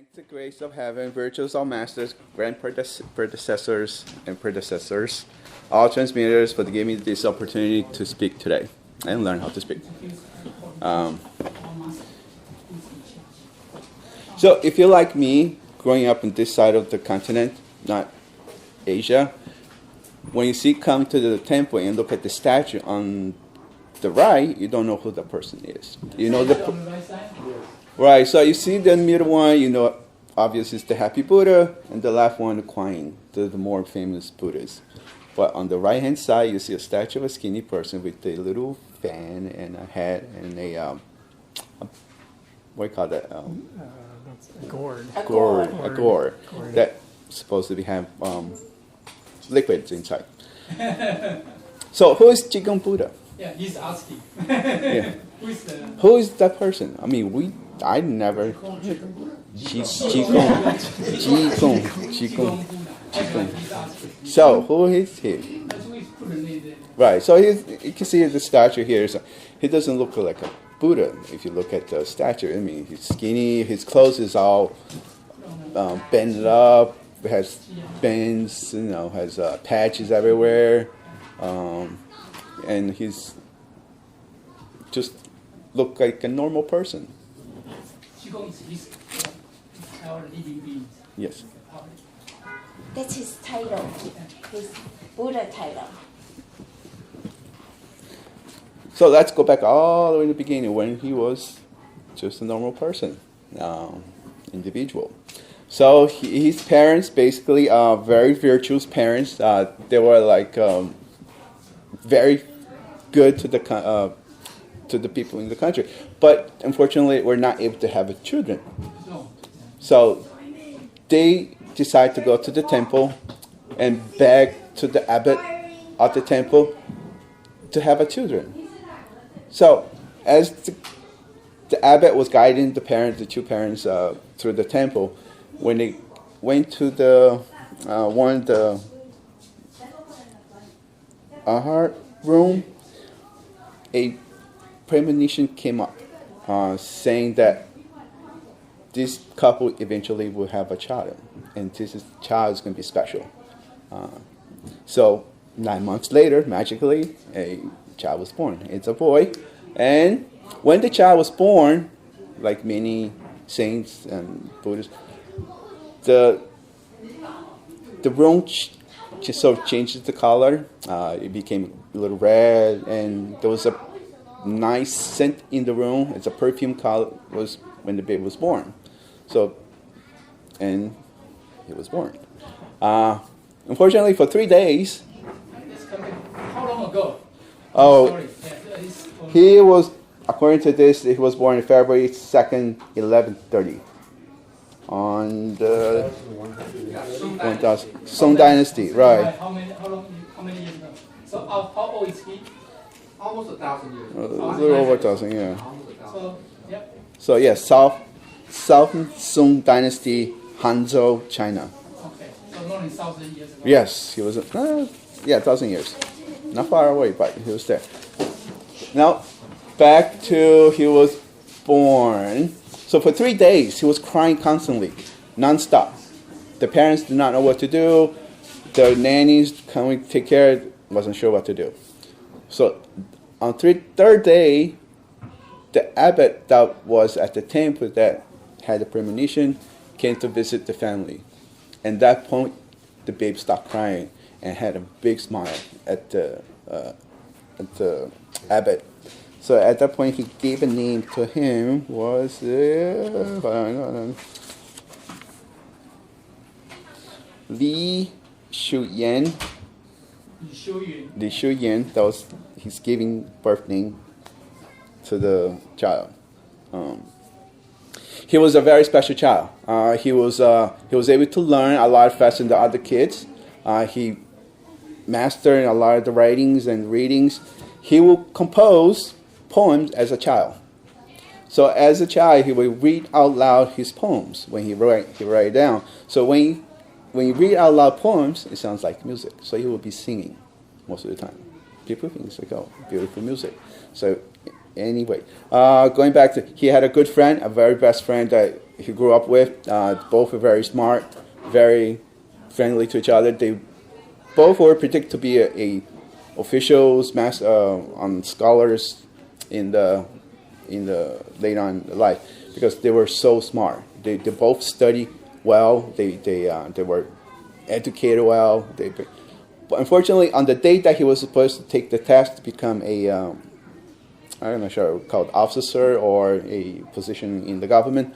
Thanks the grace of heaven, virtues all masters, grand predecessors and predecessors, all transmitters for giving me this opportunity to speak today and learn how to speak. So if you're like me, growing up on this side of the continent, not Asia, when you come to the temple and look at the statue on the right, you don't know who the person is. You know the right. So you see the middle one, you know, obviously it's the Happy Buddha, and the left one, the Kuan Yin, the more famous Buddhas. But on the right hand side, you see a statue of a skinny person with a little fan and a hat and a what do you call that? That's a gourd. A gourd. That's supposed to have liquids inside. So who is Qigong Buddha? Yeah, he's asking. Yeah. Who is that person? I mean, I never. Qigong. So who is he? Right. So you can see the statue here. So he doesn't look like a Buddha. If you look at the statue, I mean, he's skinny. His clothes is all bent up. Has bends. You know, has patches everywhere. And he's just look like a normal person. Our living beings. Yes. That's his title, his Buddha title. So let's go back all the way to the beginning when he was just a normal person, individual. So his parents basically are very virtuous parents. They were like very good to the people in the country, but unfortunately, we're not able to have children. So they decide to go to the temple and beg to the abbot of the temple to have children. So as the abbot was guiding the two parents through the temple, when they went to the ahar room, a premonition came up saying that this couple eventually will have a child, and child is going to be special. So 9 months later, magically, a child was born. It's a boy, and when the child was born, like many saints and Buddhists, the room just sort of changed the color. It became a little red, and there was a nice scent in the room. It's a perfume color was when the baby was born. So, and he was born. Unfortunately, for 3 days. How long ago? Oh, he was, according to this, he was born on February 2nd, 1130. On the 1000 Song Dynasty, right? How many years ago? So how old is he? Almost 1,000 years. A little over 1,000, yeah. So, yep. So yes, South Song Dynasty, Hanzhou, China. Okay. So more than 1,000 years ago. Yes, he was. 1,000 years. Not far away, but he was there. Now, back to he was born. So for 3 days, he was crying constantly, nonstop. The parents did not know what to do. The nannies coming to take care of it, wasn't sure what to do. So on third day, the abbot that was at the temple that had the premonition came to visit the family. And at that point, the babe stopped crying and had a big smile at the abbot. So at that point, he gave a name to him. Was Li Shuyan. Li Shuyan. That was his giving birth name to the child. He was a very special child. He was able to learn a lot faster than the other kids. He mastered a lot of the writings and readings. He will compose poems as a child. So as a child, he would read out loud his poems when he write it down. So when you read out loud poems, it sounds like music. So he would be singing most of the time. People think it's like, oh, beautiful music. So anyway, going back to, he had a good friend, a very best friend that he grew up with. Both were very smart, very friendly to each other. They both were predicted to be a officials, scholars in the later on in life because they were so smart. They both studied well. They were educated well. But unfortunately, on the date that he was supposed to take the test to become I'm not sure called officer or a position in the government,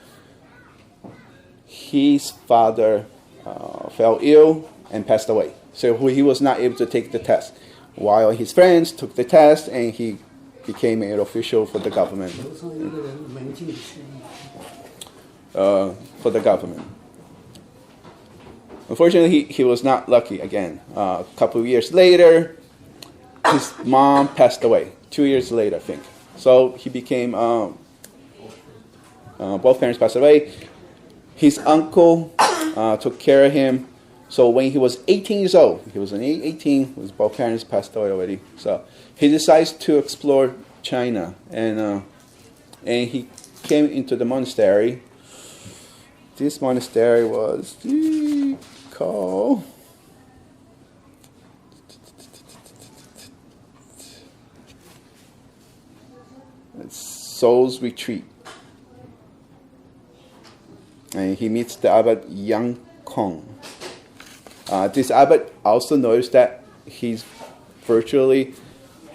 his father fell ill and passed away. So he was not able to take the test, while his friends took the test and he became an official for the government. Unfortunately, he was not lucky again. A couple of years later, his mom passed away. 2 years later, I think. So he became, both parents passed away. His uncle took care of him. So when he was 18 years old, he was 18, both parents passed away already. So he decides to explore China, and he came into the monastery. This monastery was called Soul's Retreat. And he meets the abbot Yang Kong. This abbot also noticed that he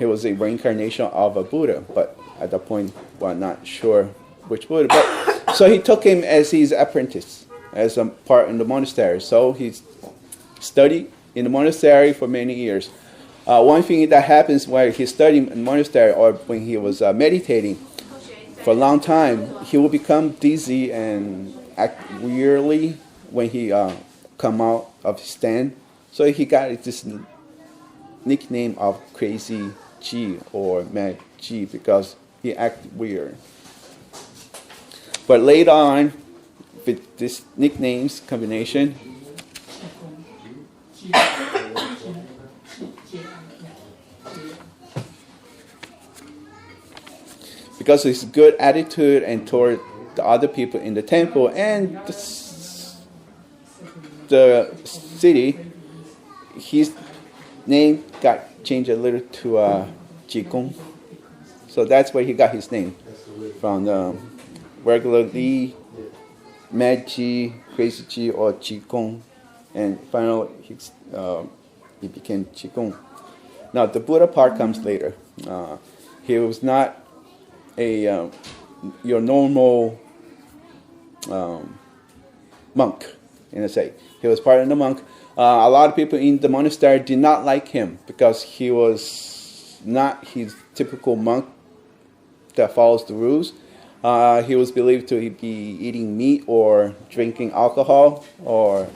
was a reincarnation of a Buddha, but at that point, we're not sure which Buddha. But so he took him as his apprentice, as a part in the monastery. So he studied in the monastery for many years. One thing that happens when he studied in the monastery or when he was meditating for a long time, he will become dizzy and act weirdly when he come out of his stand. So he got this nickname of Crazy G or Mad G because he acted weird. But later on, with this nicknames combination, because of his good attitude and toward the other people in the temple and the city, his name got changed a little to Qigong. So that's where he got his name from, the regularly Mad Qi, Crazy Qi, or Qigong. And finally, he became Qigong. Now, the Buddha part comes later. He was not your normal monk, in a say. He was part of the monk. A lot of people in the monastery did not like him because he was not his typical monk that follows the rules. He was believed to be eating meat or drinking alcohol or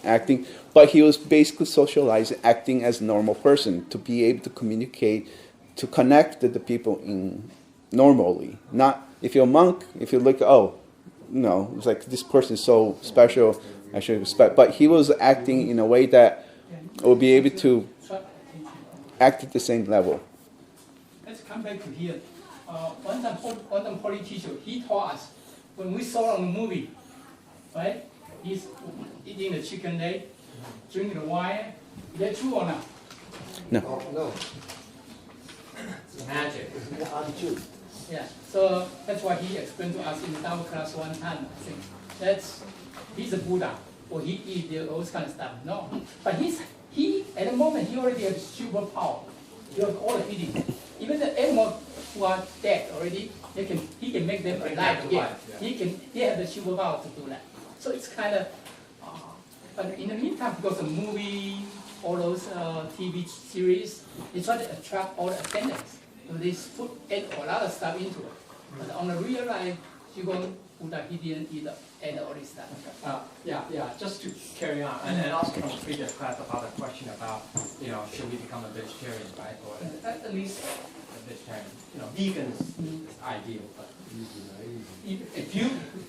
acting, but he was basically socializing, acting as a normal person to be able to communicate, to connect with the people normally. Not if you're a monk, if you look, it's like this person is so special, I should respect. But he was acting in a way that will be able to act at the same level. Let's come back to here. One time Holy teacher, he taught us, when we saw on the movie, right? He's eating the chicken leg, drinking the wine. Is that true or not? No. No. It's magic. Yeah, so that's why he explained to us in the Tao class one time, I think. He's a Buddha, or he eat those kind of stuff. No, but he at the moment he already has superpower. He has all the eating. Even the animals who are dead already, he can make them alive again. He has the superpower to do that. So it's kind of, but in the meantime, because the movie, all those TV series, they try to attract all the attendance. So they add a lot of stuff into it. But on the real life, Buddha, he didn't add all this stuff. Just to carry on, and also from the previous class about the question about, should we become a vegetarian, right? Or At least a vegetarian. Vegan is ideal, but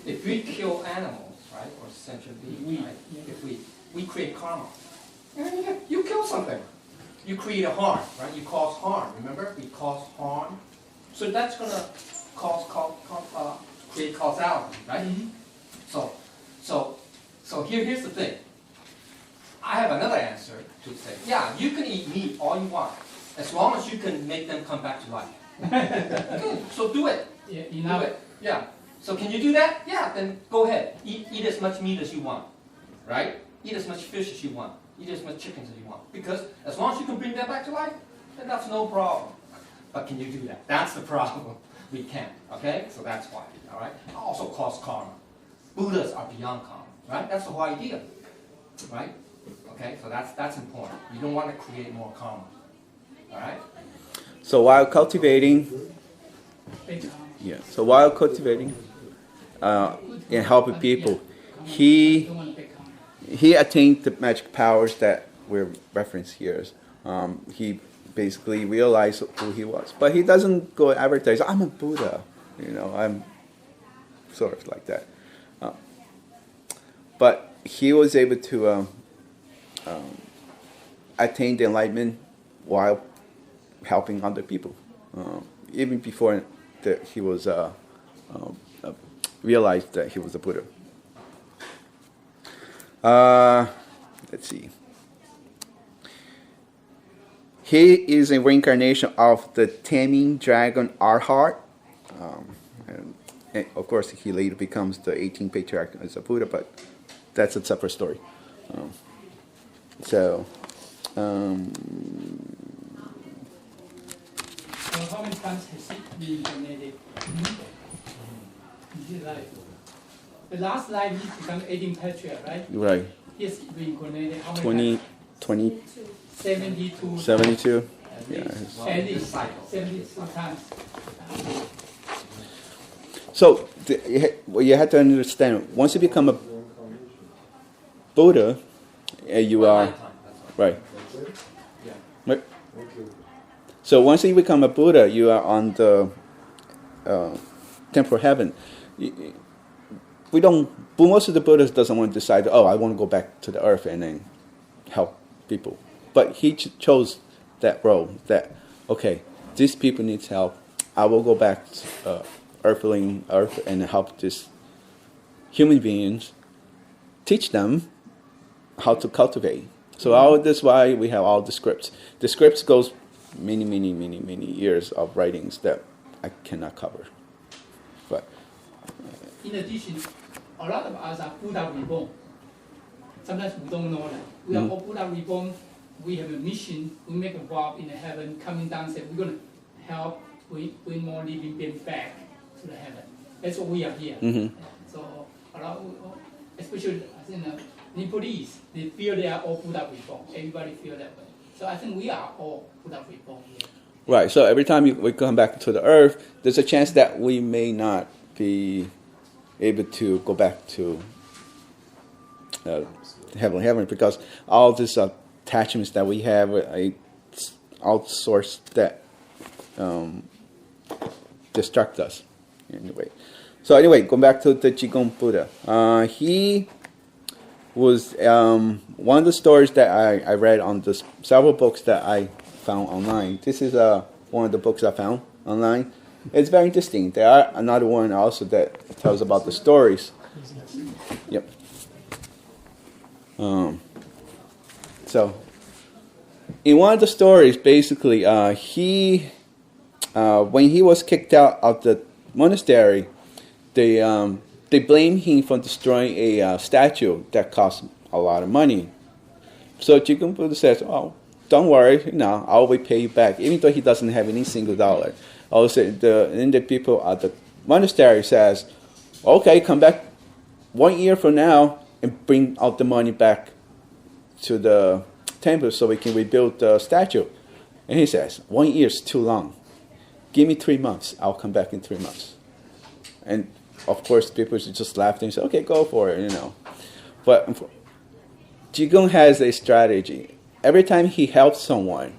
if we kill animals, right, or sentient beings, right, if we create karma, you kill something. You create a harm, right? You cause harm. Remember, we cause harm. So that's gonna create causality, right? So here's the thing. I have another answer to say, yeah, you can eat meat all you want, as long as you can make them come back to life. Good, so do it. Yeah, Do enough. it. Yeah. So can you do that? Yeah, then go ahead. Eat as much meat as you want, right? Eat as much fish as you want. Eat as much chickens as you want. Because as long as you can bring them back to life, then that's no problem. But can you do that? That's the problem. We can't, okay? So that's why, all right? It also cause karma. Buddhas are beyond karma, right? That's the whole idea, right? Okay, so that's important. You don't want to create more karma, all right? So while cultivating, Big karma. so while cultivating and helping people, he Don't want big karma. he attained the magic powers that were referenced here. He basically realized who he was, but he doesn't go advertise. I'm a Buddha, I'm sort of like that. But he was able to attain the enlightenment while helping other people, even before that he was realized that he was a Buddha. Let's see. He is a reincarnation of the taming dragon Arhat. And of course, he later becomes the 18th patriarch as a Buddha, but that's a separate story. So how many times has he reincarnated? In his life? The last life he became 18 patriarch, right? Right. He's reincarnated how many 20, times? 20, 72. 72. At Yeah, least it's- one At least cycle. 72 times. So what you have to understand, once you become a Buddha, you One are lifetime, that's all. right. Yeah. Right. So once you become a Buddha, you are on the temporal heaven. We don't. But most of the Buddhas doesn't want to decide. Oh, I want to go back to the earth and then help people. But he chose that role. That okay, these people need help. I will go back to earth and help these human beings. Teach them how to cultivate. So that's why we have all the scripts. The scripts goes many years of writings that I cannot cover. But In addition, a lot of us are Buddha reborn. Sometimes we don't know that. We are all Buddha reborn. We have a mission. We make a vow in the heaven, coming down, say we're going to help bring more living beings back to the heaven. That's what we are here. So a lot, especially I think Nepalese, they feel they are all Buddha reborn. Everybody feel that way. So I think we are all Buddha reborn here. right. So every time we come back to the earth, there's a chance that we may not be able to go back to heaven because all these attachments that we have, all sorts that distract us. Anyway, so anyway, going back to the Qigong Buddha, he was one of the stories that I read on the several books that I found online. This is one of the books I found online. It's very interesting. There are another one also that tells about the stories. Yep. So, in one of the stories, basically, he when he was kicked out of the monastery, they blamed him for destroying a statue that cost a lot of money. So Qigong Buddha says, "Oh, don't worry, I will pay you back," even though he doesn't have any single dollar. Also, the people at the monastery says, "Okay, come back 1 year from now and bring out the money back to the temple so we can rebuild the statue." And he says, 1 year is too long. Give me 3 months. I'll come back in 3 months. And of course, people just laughed and said, "Okay, go for it," But Qigong has a strategy. Every time he helps someone,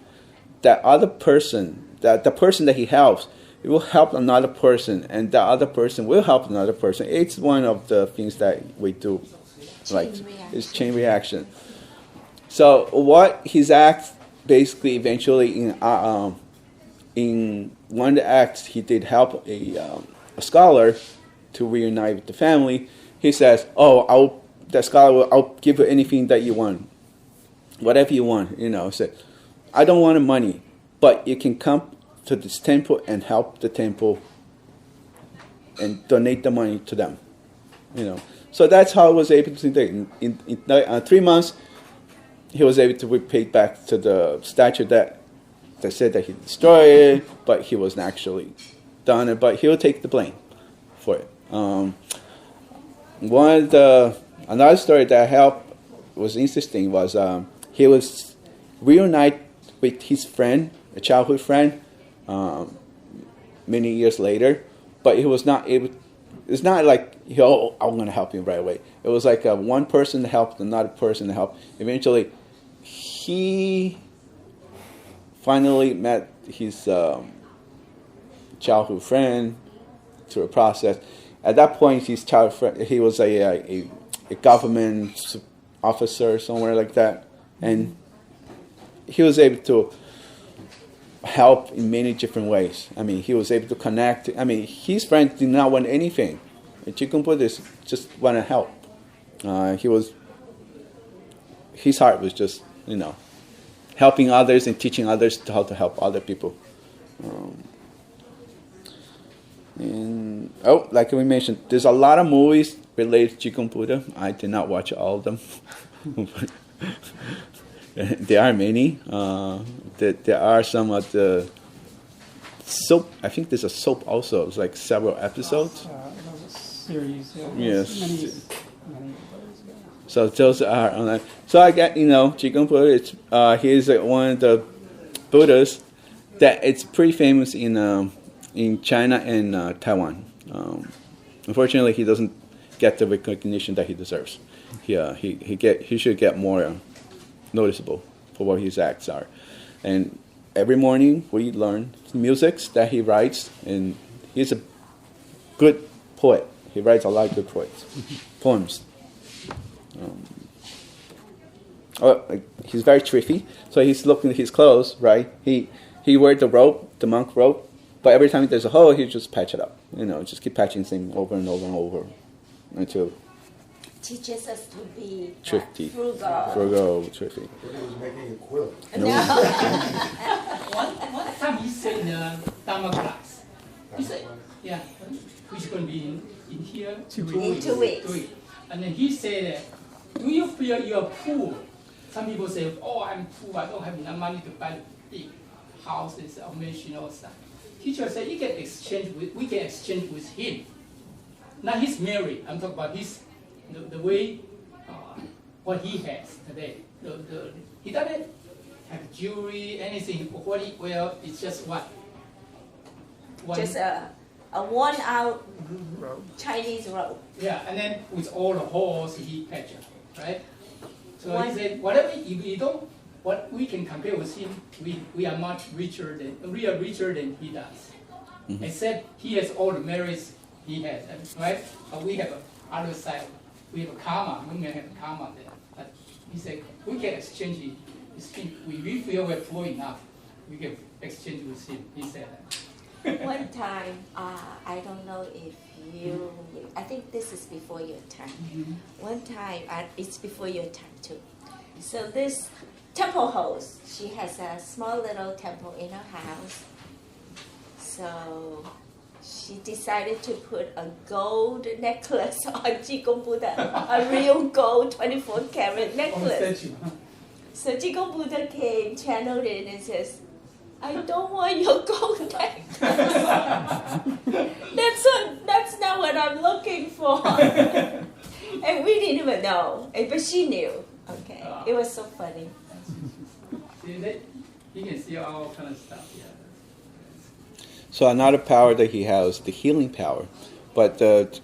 that other person, that the person that he helps, it will help another person, and the other person will help another person. It's one of the things that we do, it's chain reaction. So what his acts basically eventually in one of the acts he did help a scholar to reunite with the family, he says, that scholar I'll give you anything that you want, whatever you want. Said, I don't want the money, but you can come to this temple and help the temple and donate the money to them. So that's how I was able to do it. In 3 months, he was able to be paid back to the statue that said that he destroyed it, but he wasn't actually done it. But he'll take the blame for it. Another story that helped was interesting was he was reunited with his friend, a childhood friend, many years later, but he was not able. It's not like I'm going to help you right away. It was like one person helped another person to help. Eventually, he finally met his childhood friend through a process. At that point, his childhood friend, he was a government officer somewhere like that, and he was able to help in many different ways. I mean, he was able to connect. I mean, his friends did not want anything. Chicken Buddhist just want to help. His heart was just, helping others and teaching others how to help other people. Like we mentioned, there's a lot of movies related to Chicken Buddha. I did not watch all of them. There are many. There are some of the soap. I think there's a soap also. It's like several episodes. Those are series. Yes. Many of those, yeah. So those are on that. So I get, Chicken Buddha. He's one of the Buddhas that it's pretty famous in China and Taiwan. Unfortunately, he doesn't get the recognition that he deserves. He should get more noticeable for what his acts are. And every morning we learn musics that he writes, and he's a good poet. He writes a lot of good poems. He's very thrifty, so he's looking at his clothes, right? He wears the monk robe, but every time there's a hole, he just patch it up. Just keep patching things over and over and over until Teaches us to be thrifty. frugal. Thrifty. But he was making a quilt. One time he said in a Dharma class, he said, which is going to be in here 2 In weeks. 2 weeks. And then he said, do you feel you are poor? Some people say, I'm poor, I don't have enough money to buy big houses or mansion or stuff. Teacher said, we can exchange with him. Now he's married. I'm talking about the way what he has today. He doesn't have jewelry, anything. What he wear is just what? Just a worn-out Chinese robe. Yeah, and then with all the holes he patched up, right? So he said, whatever if you don't, what we can compare with him, we are much richer than he does. Mm-hmm. Except he has all the merits he has, right? But we have other side. We have a karma. We may have a karma there. But he said we can exchange it. We feel we're poor enough. We can exchange with him. He said that. One time, I don't know if you, I think this is before your time. Mm-hmm. One time, it's before your time too. So this temple host, she has a small little temple in her house. So she decided to put a gold necklace on Jigong Buddha, a real gold 24-karat necklace. So Jigong Buddha came, channeled it, and says, I don't want your gold necklace. That's not what I'm looking for. And we didn't even know, but she knew. Okay, it was so funny. You can see all kind of stuff. Yeah. So another power that he has, the healing power, but the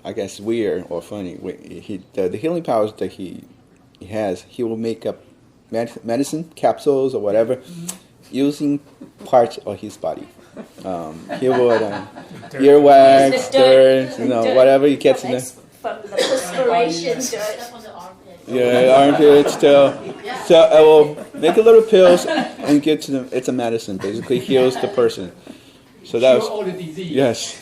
I guess weird or funny, the healing powers that he has, he will make up medicine capsules or whatever, using parts of his body. He would earwax, dirt, whatever he gets in there. From the perspiration dirt. Yeah, armpits. So I will make a little pills and get to them. It's a medicine, basically heals the person. So that was all the disease. yes.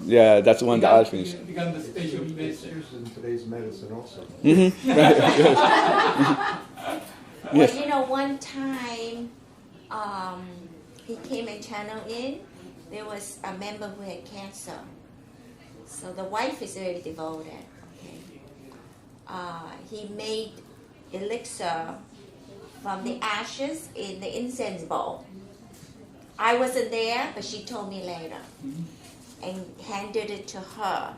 Yeah, that's one that I finished. Become the special It's medicine. used in today's medicine also. Yes. Well, you know, one time he came and channeled in. There was a member who had cancer. So the wife is very devoted. Okay. He made elixir from the ashes in the incense bowl. I wasn't there, but she told me later and handed it to her.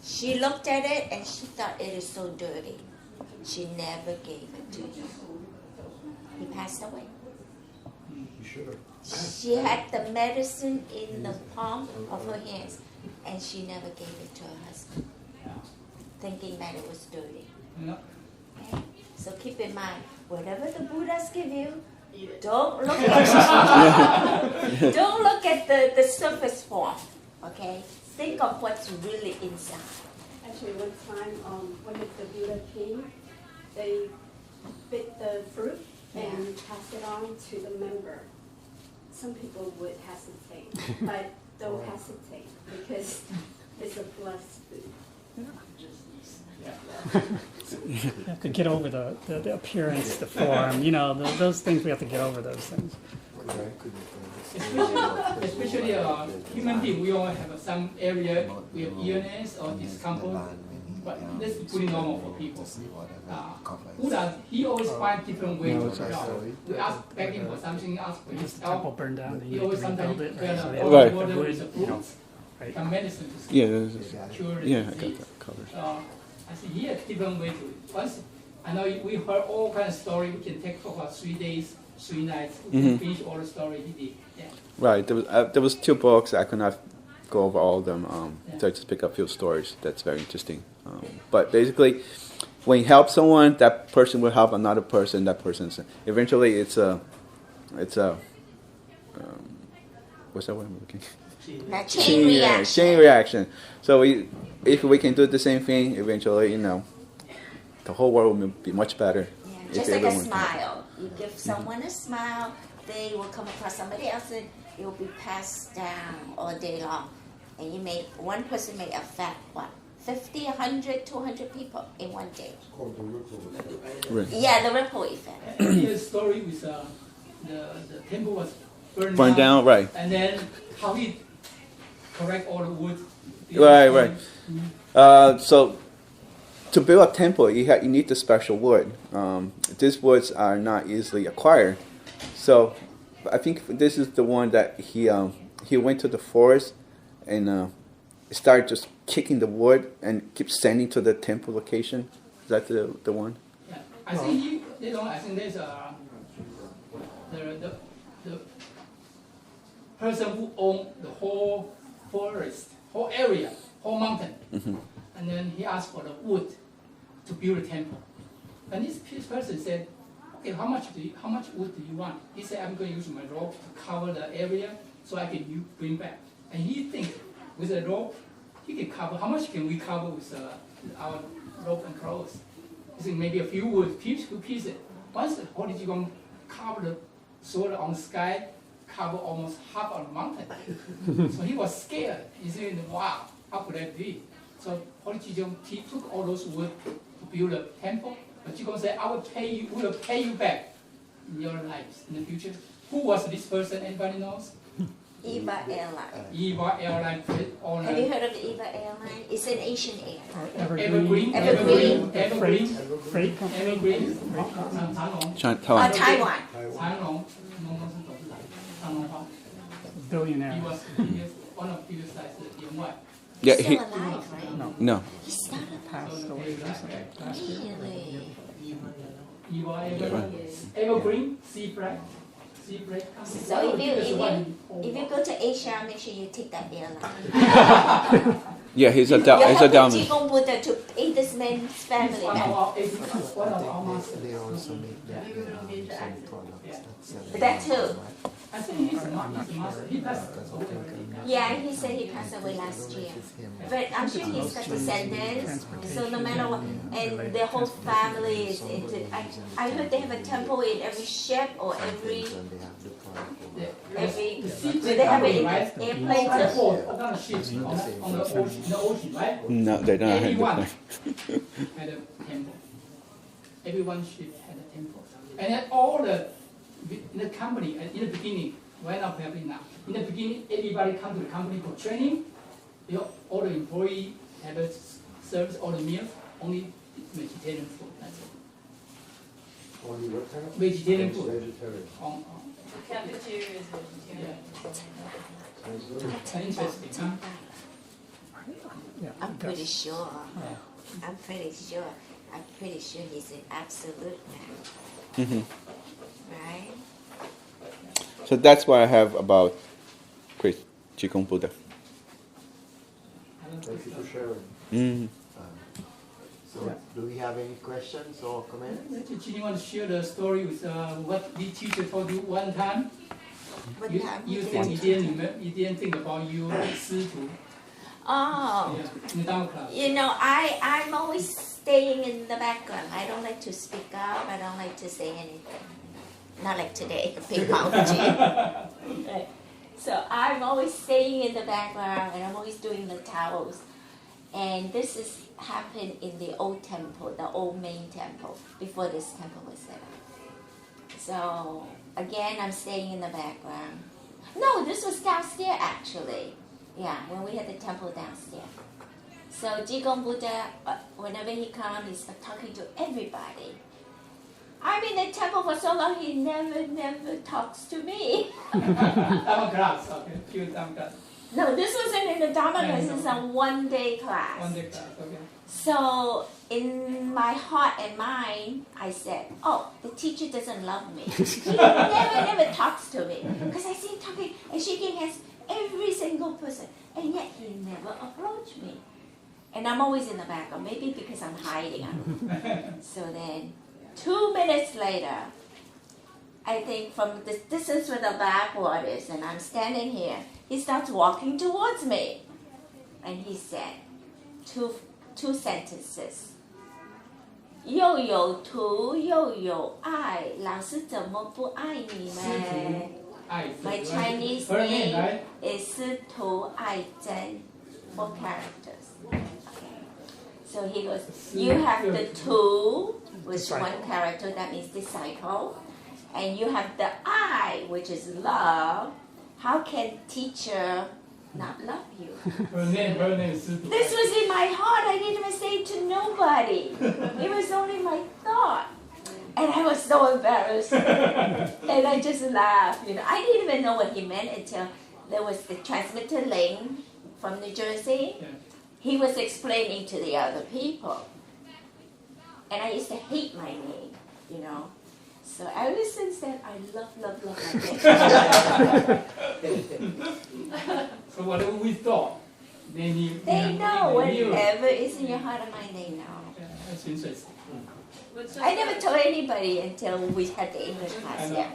She looked at it and she thought it is so dirty. She never gave it to him. He passed away. You should have. She had the medicine in the palm of her hands and she never gave it to her husband, thinking that it was dirty. Yeah. Okay? So keep in mind, whatever the Buddhas give you, don't look at don't look at the surface form. Okay? Think of what's really inside. Actually, one time when the Buddha came, they bit the fruit and passed it on to the member. Some people would hesitate, but don't hesitate because it's a blessed food. You have to get over the appearance, the form, you know, those things, we have to get over those things. Especially human being, we all have some area with illness or discomfort, but this is pretty normal for people. Buddha, he always finds different ways to help. We ask begging for something, ask for This his temple help. burned down, He you need always to rebuild sometimes it, right? So they all have Right. the water with the you know, fruits right. and medicine to Yeah, this is- cure the yeah, I disease. got that covered. I see he has different way to it. Once, I know we heard all kind of story. We can take for about 3 days, 3 nights. We can finish all the story he did. Yeah. Right. There was 2 books. I could not go over all of them. So I just pick up a few stories. That's very interesting. But basically, when you help someone, that person will help another person. That person's eventually it's a what's that word I'm looking? Now, chain reaction. Chain reaction. So if we can do the same thing, eventually, you know, the whole world will be much better. Yeah, if just like a everyone can. smile. You give someone a smile, they will come across somebody else and it will be passed down all day long. And one person may affect, 50, 100, 200 people in one day. It's called the ripple effect. Right. Yeah, the ripple effect. The story with the temple was Burned down, right. and then how he correct all the wood. Right. So to build a temple, you need the special wood. These woods are not easily acquired. So I think this is the one that he went to the forest and started just kicking the wood and keep sending to the temple location. Is that the one? Yeah. I think I think there's the person who owned the whole forest, whole area, whole mountain, and then he asked for the wood to build a temple. And this person said, "Okay, how much wood do you want?" He said, "I'm going to use my rope to cover the area so I can bring back." And he thinks with a rope, he can cover. How much can we cover with our rope and clothes? He said maybe a few wood pieces. Once the Holy Qigong cover the sword on the sky, cover almost half of the mountain. So he was scared. He said, "Wow, how could that be?" So Holy Qigong, he took all those wood to build a temple. But Qigong said, "I will pay you. We will pay you back in your lives in the future." Who was this person? Anybody knows? EVA Airline. EVA Airline owner. Have you heard of the EVA Airline? It's an Asian air. Or Evergreen. Evergreen. Evergreen. Freight company. Evergreen. 台 Taiwan. 长隆 Billionaire. He was one of the biggest size in what? Yeah, Still he, alive, right? no. He started Passed away recently. Last year. really. Evergreen, sea bread. So if you go to Asia, make sure you take that airline. Yeah, he's a You he's a help diamond. Qigong Buddha to aid this man's family. One man. of our masters. They also make that same products. That too. I think he's a master. He passed away. Yeah, he said he passed away last year. But I'm sure he's got descendants. So no matter what, and the whole family is into. I heard they have a temple in every ship or every. Do they have an airplane? What kind of ships on the ocean, right? No, they don't Everyone have had a temple. Everyone ship had a temple. And then all the company, in the beginning, we're not having now. In the beginning, everybody come to the company for training. All the employees have a service, all the meals, only vegetarian food. That's it. Only what kind of? Vegetarian food. Vegetarian. The cafeteria is vegetarian. Sounds good. That's interesting, huh? Yeah, I'm it pretty does. sure. Yeah. I'm pretty sure he's an absolute man. Mhm. Right? So that's what I have about Chris Qigong Buddha. Thank you for sharing. Mm. So, do we have any questions or comments? Do you want to share the story with what the teacher told you one time? What You, time you he think did? you didn't think about your 师徒 Oh, in the Dharma class. you know, I'm always staying in the background. I don't like to speak up. I don't like to say anything. Not like today, big Right. So I'm always staying in the background, and I'm always doing the towels. And this is happened in the old temple, the old main temple, before this temple was set up. So again, I'm staying in the background. No, this was downstairs actually. Yeah, when we had the temple downstairs. So Jigong Buddha, whenever he comes, he's talking to everybody. I'm in the temple for so long, he never talks to me. Dharma class, okay, pure Dharma class. No, this wasn't in the Dharma Yeah, class, no. this is a one-day class. One day class, okay. So in my heart and mind, I said, oh, the teacher doesn't love me. He never talks to me. Because I see him talking and shaking hands every single person. And yet he never approached me. And I'm always in the background, maybe because I'm hiding. I don't know. So then 2 minutes later, I think from the distance where the blackboard is, and I'm standing here, he starts walking towards me. And he said two sentences. 又有图又有爱，老师怎么不爱你们？ My Chinese Her name, name right? is 师徒爱真, 4 characters. Okay. So he goes, you have the tu, which is one character, that means disciple. And you have the I, which is love. How can teacher not love you? Her name is 师徒. This was in my heart. I didn't even say it to nobody. It was only my thought. And I was so embarrassed. And I just laughed. You know, I didn't even know what he meant until there was the transmitter link from New Jersey. Yeah. He was explaining to the other people. And I used to hate my name, you know. So ever since then, I love my name. So whatever we thought, they knew. They know They knew. whatever is in your heart and mind, they know. Yeah, that's interesting. I never told anybody until we had the English I class know. here.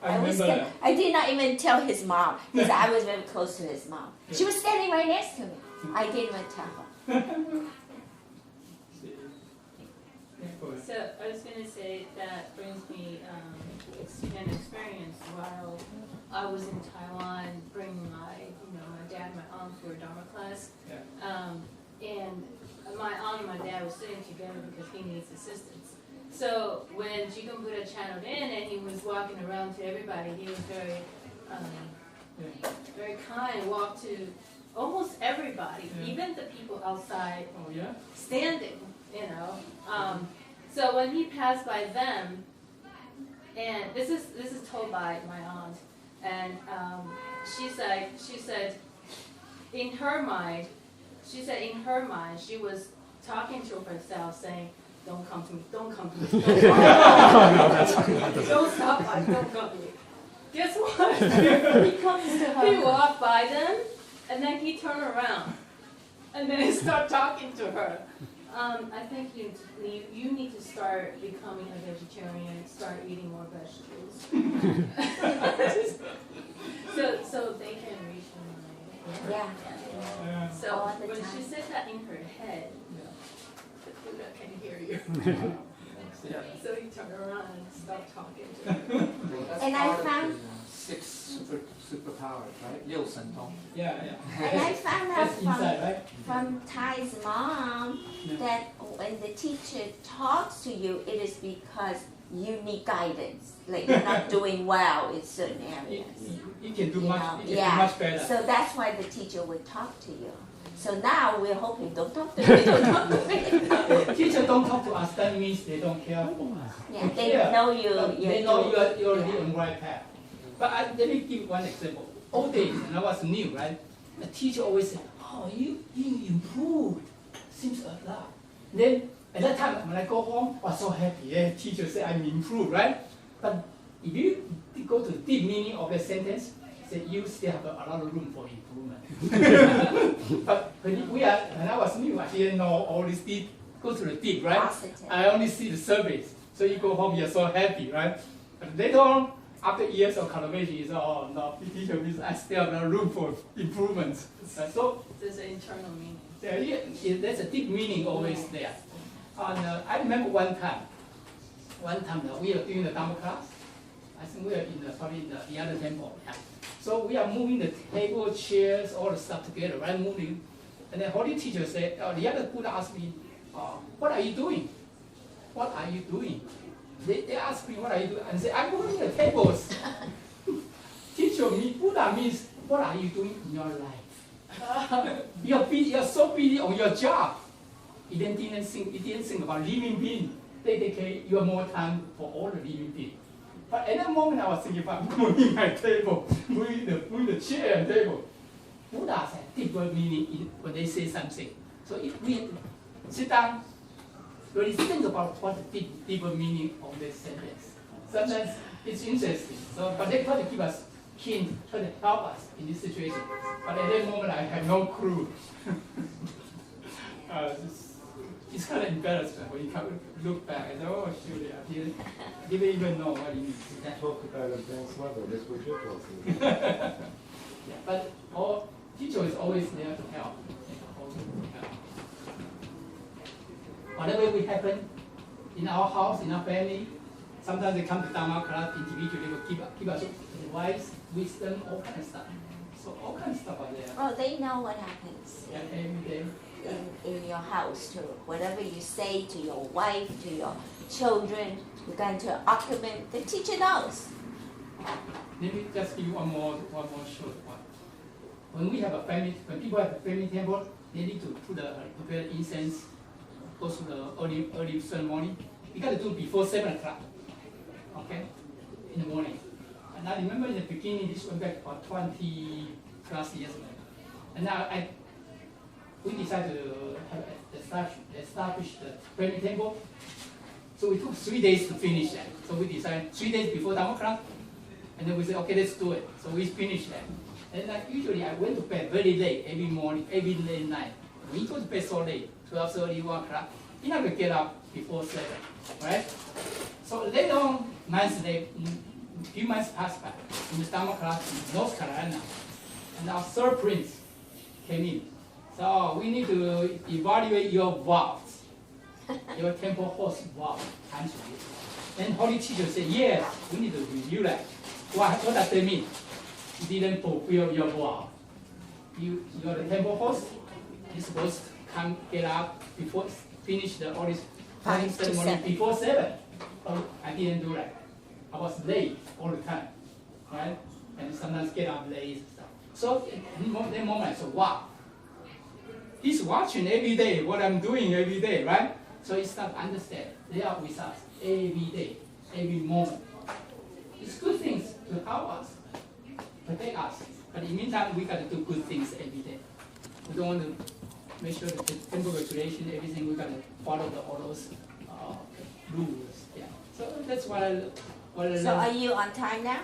I remember that. I did not even tell his mom because I was very close to his mom. She was standing right next to me. I didn't even tell her. So I was going to say that brings me an experience while I was in Taiwan, bringing my dad and my aunt for a Dharma class. Yeah. And my aunt and my dad were sitting together because he needs assistance. So when Jigong Buddha channeled in and he was walking around to everybody, he was very kind, walked to almost everybody, Yeah. even the people outside Oh yeah. standing, you know. So when he passed by them, and this is told by my aunt, and she said in her mind she was talking to herself saying, don't come to me, don't come to me, don't stop by, don't come to me. Guess what? He comes to He her. walked by them, and then he turned around, and then he started talking to her. I think you need to start becoming a vegetarian, start eating more vegetables. so they can reach your mind. Yeah. So All the when time. she said that in her head, the Buddha can hear you. So he turned around and stopped talking to her. And I found, 6 superpowers, right? 6神通. Yeah. and I found out That's inside, right? from Ty's mom that when the teacher talks to you, it is because you need guidance, like you're not doing well in certain areas. You can do You much. know, You can do much better. So that's why the teacher would talk to you. So now we're hoping, don't talk to me, don't talk to me. Teacher don't talk to us. That means they don't care for us. Yeah, they know you. They know you're already on the right path. But let me give one example. Old days, when I was new, right? The teacher always said, "Oh, you improved. Seems a lot." Then at that time, when I go home, I was so happy. Yeah, teacher said I'm improved, right? But if you go to the deep meaning of the sentence, say you still have a lot of room for improvement. But when I was new, I didn't know all this deep. Go to the deep, right? Positive. I only see the surface. So you go home, you're so happy, right? But later on, after years of cultivation, you say, "Oh no, teacher means I still have room for improvement." So There's an internal meaning. there's a deep meaning always there. And I remember one time we were doing the Dharma class. I think we are probably in the other temple. Yeah. So we are moving the table, chairs, all the stuff together, right? Moving. And the holy teacher said, the other Buddha asked me, "What are you doing? What are you doing?" They asked me, "What are you doing?" And I said, "I'm moving the tables." Teacher, Buddha means, what are you doing in your life? You're so busy on your job. You didn't think about living being. You have more time for all the living beings. But at that moment, I was thinking about moving my table, moving the chair and table. Buddha has deeper meaning when they say something. So if we sit down, really think about what the deeper meaning of this sentence. Sometimes it's interesting. So, but they try to give us hint, try to help us in this situation. But at that moment, I have no clue. It's kind of embarrassing when you look back and say, "Oh, shoot, I didn't even know what it means." Talk about advanced level, that's what you're talking about. Yeah, but our teacher is always there to help. Whatever will happen in our house, in our family, sometimes they come to Dharma class individually, will give us advice, wisdom, all kind of stuff. So all kind of stuff are there. Oh, they know what happens Yeah, every day. in your house too. Whatever you say to your wife, to your children, you go into an argument, the teacher knows. Let me just give you one more short one. When people have a family temple, they need to prepare incense, go through the early ceremony. You got to do it before 7 o'clock, okay, in the morning. And I remember in the beginning, this went back about 20 plus years ago. And now we decided to establish the family temple. So we took 3 days to finish that. So we decided 3 days before Dharma class, and then we said, okay, let's do it. So we finished that. And usually I went to bed very late every morning, every late night. When you go to bed so late, 12:30, 1 o'clock, you're not going to get up before 7, right? So later on, a few months passed by in the Dharma class in North Carolina, and our third prince came in. So we need to evaluate your vows, your temple host vow. And holy teacher said, yes, we need to review that. What does that mean? You didn't fulfill your vow. You're the temple host. You're supposed to get up before finish all this ceremony before 7. Oh, I didn't do that. I was late all the time, right? And sometimes get up late and stuff. So in that moment, I said, wow. He's watching every day what I'm doing every day, right? So he starts to understand. They are with us every day, every moment. It's good things to help us, protect us. But in the meantime, we got to do good things every day. We don't want to make sure that the temple regulation, everything, we got to follow all those rules. Yeah. So that's what I So are you on time now?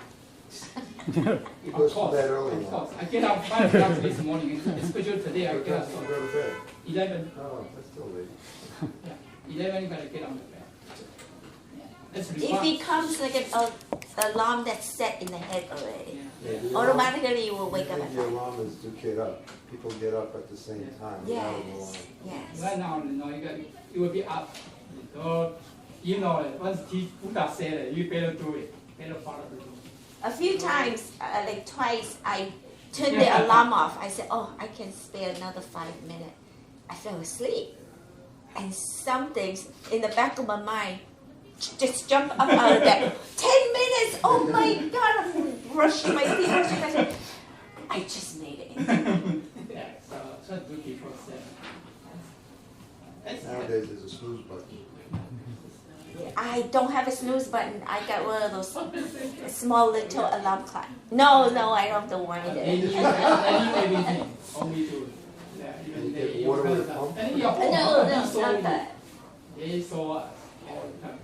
He goes to bed early Of now. course. I get up 5 o'clock this morning, especially today I What get time up do you go to bed? 11. Oh, that's still late. Yeah, 11 you gotta get on the bed. Yeah. That's It required. becomes like an alarm that's set in the head already. Yeah. Yeah, the alarm- Automatically you will wake up at The 5. alarm is to get up. People get up at the same time without an alarm. Yes, yes. Right now, you will be up. So, you know, once Buddha said it, you better do it. Better follow the rule. A few times, like twice, I turned the alarm off. I said, oh, I can spare another 5 minutes. I fell asleep. And some things in the back of my mind just jump up out of bed. 10 minutes! Oh my God! I'm brushing my teeth. I said, I just made it. Yeah, so try to do before 7. That's Nowadays, there's a snooze button. I don't have a snooze button. I got one of those small little alarm clock. No, I don't have the one. They do everything. Only do. Yeah, even Get they water with a pump? And your whole No, body saw not you. that. They saw us all the time.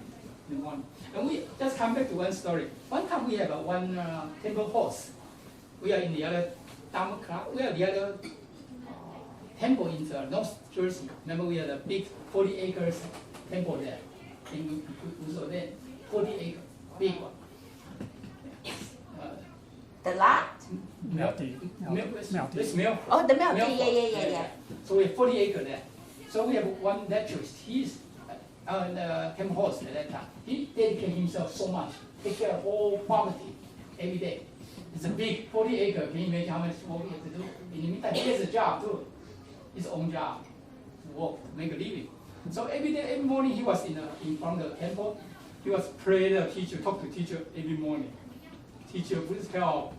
In one. And we just come back to one story. One time we have one temple horse. We are in the other Dharma club. We are the other temple in the North Jersey. Remember we had a big 40 acres temple there. In Uso 40 acres, big one. The lot? Melty. This milk. Oh, the milk. Milk Yeah. So we have 40 acres there. So we have one naturalist. He's the temple horse at that time. He dedicated himself so much, take care of whole property every day. It's a big 40 acres. Can you imagine how much work he has to do? In the meantime, he has a job too. His own job to work, to make a living. So every day, every morning, he was in front of the temple. He was pray the teacher, talk to teacher every morning. Teacher, please help,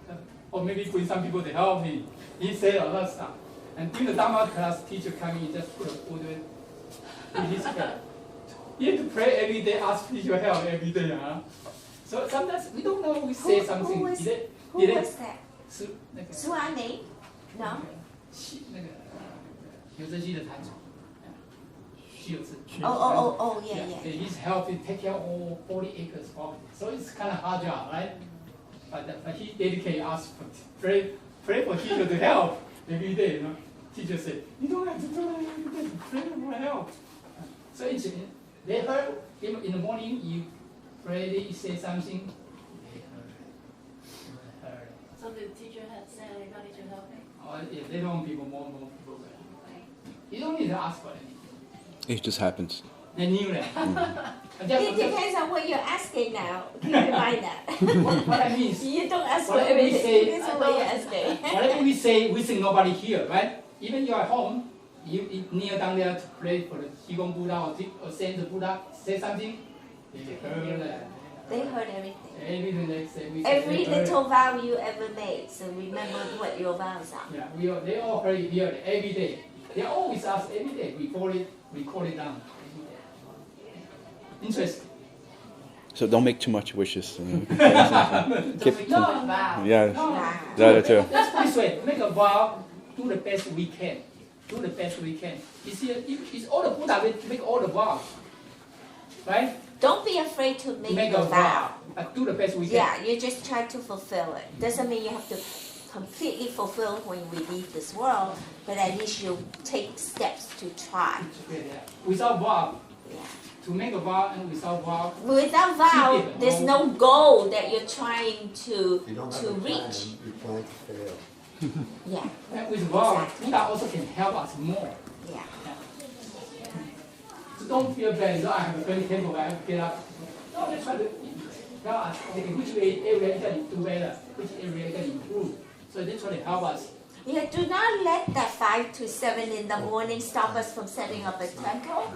or maybe bring some people to help him. He said a lot of stuff. And during the Dharma class, teacher come in, just put a food in his head. He had to pray every day, ask teacher help every day. Huh? So sometimes we don't know, we say something. Who was that? 是那个 Suani? No? 那个有泽西的坛主，徐有志。 Oh, yeah. He's helping take care of all 40 acres property. So it's kind of hard job, right? But he dedicated us for pray for teacher to help every day. You know, teacher said, you don't have to do that every day. Pray for help. So they heard him in the morning. You pray, you say something. They heard. So the teacher had said everybody should help me. Oh, yeah, they don't want people more people. You don't need to ask for anything. It just happens. They knew that. It depends on what you're asking now. Keep in mind that. What I mean is, You don't ask for whatever we everything. say, It depends on what you're asking. whatever we think nobody hear, right? Even you're at home, you kneel down there to pray for the Qigong Buddha or send the Buddha, say something, they heard that. They heard everything. Everything they say, we say Every they heard. little vow you ever made. So remember what your vows are. Yeah, they all heard it here every day. They always ask every day, record it down. Interesting. So don't make too much wishes. Keep, No, yeah, no. that too. Let's put it this way, make a vow, do the best we can. Do the best we can. You see, it's all the Buddha will make all the vows. Right? Don't be afraid to make, Make a a vow. vow. But do the best we can. Yeah, you just try to fulfill it. Doesn't mean you have to completely fulfill when we leave this world, but at least you take steps to try. Yeah. Without vow, Yeah. to make a vow and without vow, Without vow, Keep it. there's no goal that you're trying to If you don't have to a plan, reach. you plan to fail. Yeah, and with vow, Exactly. Buddha also can help us more. yeah. So don't feel bad. I have a very temple, I have to get up. No, they try to tell us which area can do better, which area can improve. So they try to help us. Yeah, do not let that 5 to 7 in the morning stop us from setting up a temple.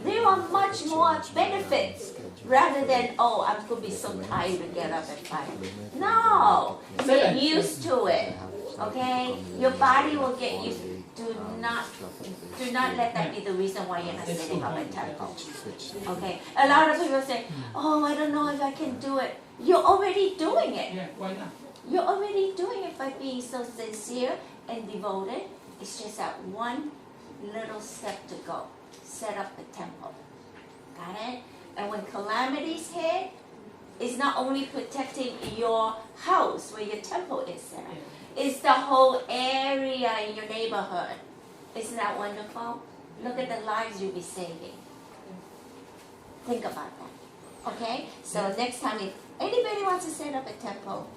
There are much more benefits rather than, oh, I'm going to be so tired to get up at 5. No, get used to it, okay? Your body will get used. Do not let that be the reason why you're not setting up a temple. Okay? A lot of people say, oh, I don't know if I can do it. You're already doing it. Yeah, why not? You're already doing it by being so sincere and devoted. It's just that one little step to go. Set up the temple. Got it? And when calamities hit, is not only protecting your house where your temple is there, it's the whole area in your neighborhood. Isn't that wonderful? Look at the lives you'll be saving. Think about that. Okay? So next time, if anybody wants to set up a temple,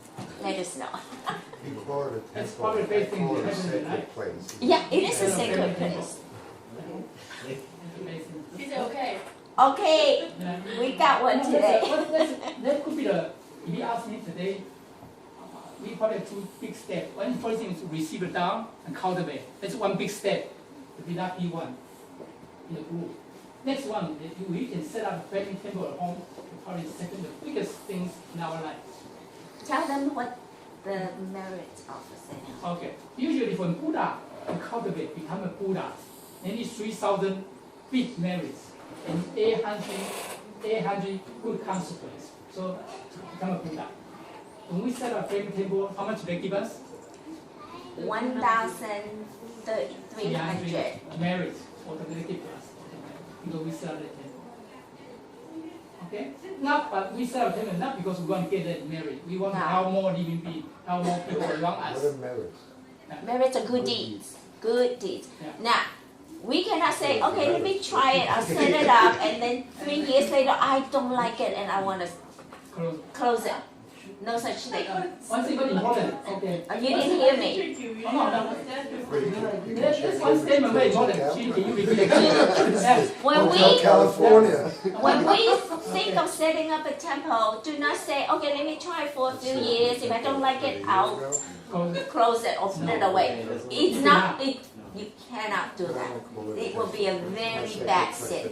let us know. You call it a That's temple, probably I based in call it a heaven, sacred right? place. Yeah, it is a sacred place. He said, okay. Okay, Yeah. we got one No, today. that could be the, if you ask me today, we probably have two big steps. One first thing is to receive it down and cultivate. That's one big step. The lucky one in the group. Next one, we can set up a family temple at home. Probably the second, the biggest things in our life. Tell them what the merits of the setting. Okay. Usually for Buddha to cultivate, become a Buddha, they need 3,000 big merits and 800 good consequences. So to become a Buddha. When we set up family temple, how much they give us? 1,300. Merits automatically give us. Because we set up the temple. Okay? Not, but we set up temple not because we want to get that merit. We want to No. help more living beings, help more people around What us. are merits? Merits are good deeds. Good deeds. Yeah. Now, we cannot say, okay, let me try it, I'll set it up, and then 3 years later, I don't like it and I want to Close. close it. No such thing. One thing very important. Okay. You didn't hear me. Oh, no, no. Wait, you can That's check one statement very everything important. out. Can you repeat again? Yes. When Hotel we California. When we think of setting up a temple, do not say, okay, let me try it for a few years. If I don't like it, I'll Close. close it or put it away. It's not, you cannot do that. It will be a very bad sin.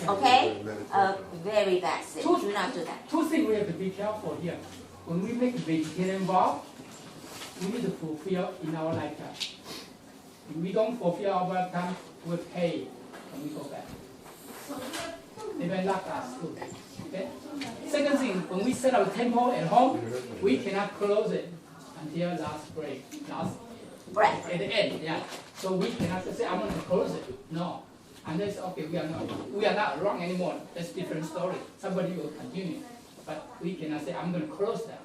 Okay? A very bad sin. Do not do that. Two things we have to be careful here. When we make vegetarian vow, we need to fulfill in our lifetime. If we don't fulfill our lifetime, we'll pay when we go back. They may lock us too. Okay? Second thing, when we set up a temple at home, we cannot close it until last break, last Breath. at the end. Yeah. So we cannot say I'm going to close it. No. Unless okay, we are not wrong anymore. That's a different story. Somebody will continue. But we cannot say I'm going to close that.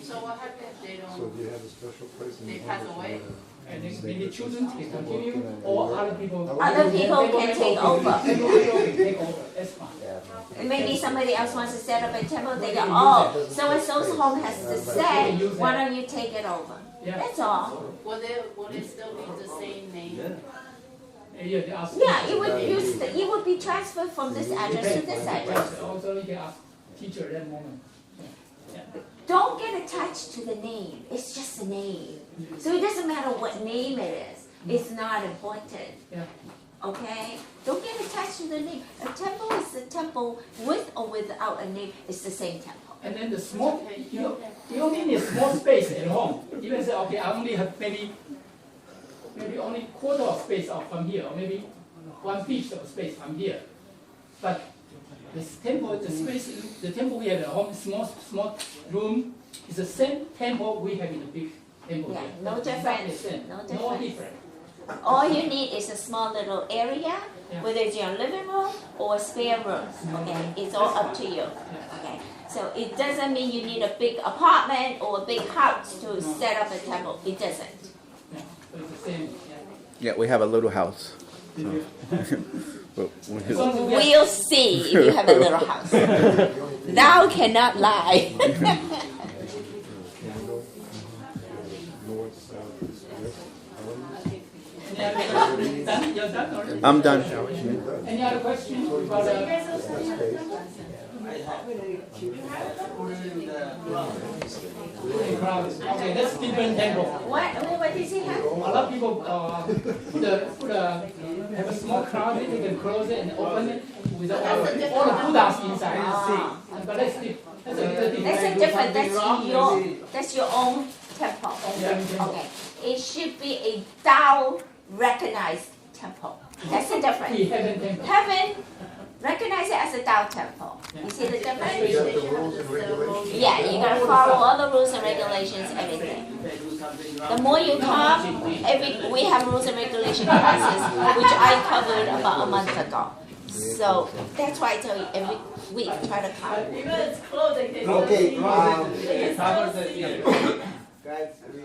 So what happens if they So don't, do you have a special place in they the pass home? away? And then maybe children can continue, or other people. Other people can take over. Other people can take over. That's fine. Maybe somebody else wants to set up a temple, they go, oh, so-and-so's home has to stay, why don't you take it over? Yeah. That's all. Will they still use the same name? Yeah, they ask. Yeah, it would be transferred from this address to this address. Also, you can ask teacher at that moment. Yeah. Don't get attached to the name. It's just a name. So it doesn't matter what name it is. It's not important. Yeah. Okay? Don't get attached to the name. A temple is a temple with or without a name. It's the same temple. And then the small, you only need a small space at home. Even say, okay, I only have maybe only quarter of space out from here, or maybe 1/5 of space from here. But this temple, the temple we have at home, small room, is the same temple we have in the big temple. Yeah, here. no Exactly difference, the same. no No difference. different. All you need is a small little area, Yeah. whether it's your living room or a spare room. Okay, it's all up to you. Okay, so it doesn't mean you need a big apartment or a big house to set up a temple. It doesn't. Yeah, so it's the same. Yeah, we have a little house. But As long as we have- We'll see if you have a little house. Thou cannot lie. North, south, east, west. Any other questions? Done? You're done already? I'm done. Any other questions about the crowd? Okay, that's different temple. What does he have? A lot of people have a small closet, they can close it and open it with all the Buddhas inside. But that's a little different. That's your own temple. Yeah. Okay. It should be a Tao recognized temple. That's the difference. The heaven temple. Heaven recognize it as a Tao temple. You see the You difference? got the rules and regulations? Yeah, you gotta follow all the rules and regulations, everything. The more you come, we have rules and regulation classes, which I covered about a month ago. So that's why I tell you every week try to come. Even it's closed, they can Okay, see it. guys, we